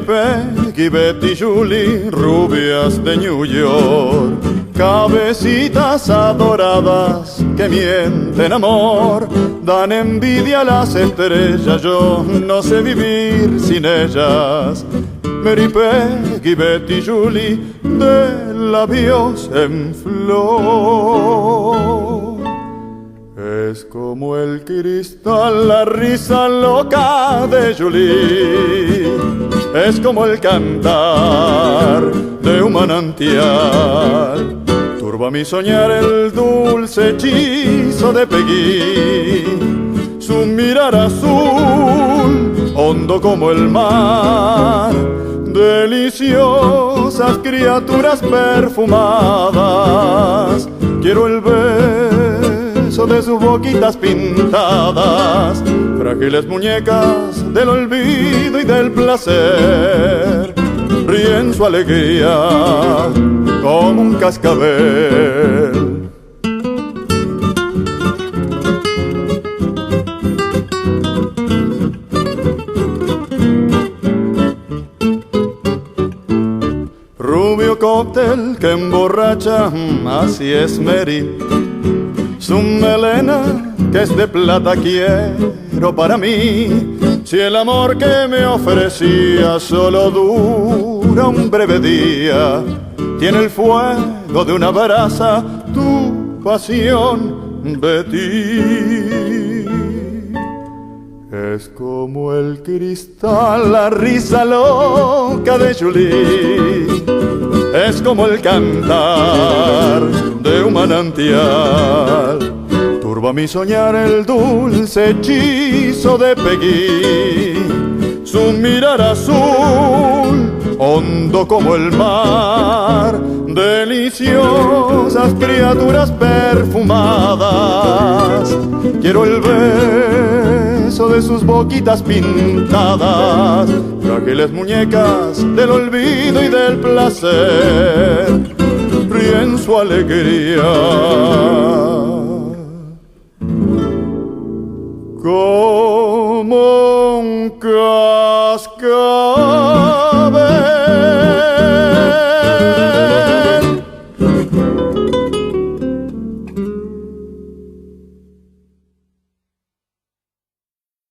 Peggy, Betty, Julie, rubias de New York, cabecitas adoradas que mienten amor, dan envidia a las estrellas, yo no sé vivir sin ellas. Mary, Peggy, Betty, Julie, de labios en flor. Es como el cristal, la risa loca de Julie, es como el cantar de un manantial. Turba mi soñar el dulce hechizo de Peggy, su mirar azul, hondo como el mar, deliciosas criaturas perfumadas. Quiero el beso de sus boquitas pintadas, frágiles muñecas del olvido y del placer. Ríen su alegría como un cascabel. Rubio cóctel que emborracha, así es Mary. Su melena que es de plata quiero para mí. Si el amor que me ofrecía solo dura un breve día, tiene el fuego de una brasa tu pasión, Betty. Es como el cristal, la risa loca de Julie, es como el cantar de un manantial. Turba mi soñar el dulce hechizo de Peggy, su mirar azul, hondo como el mar, deliciosas criaturas perfumadas. Quiero el beso de sus boquitas pintadas, frágiles muñecas del olvido y del placer. Ríen su alegría como un cascabel.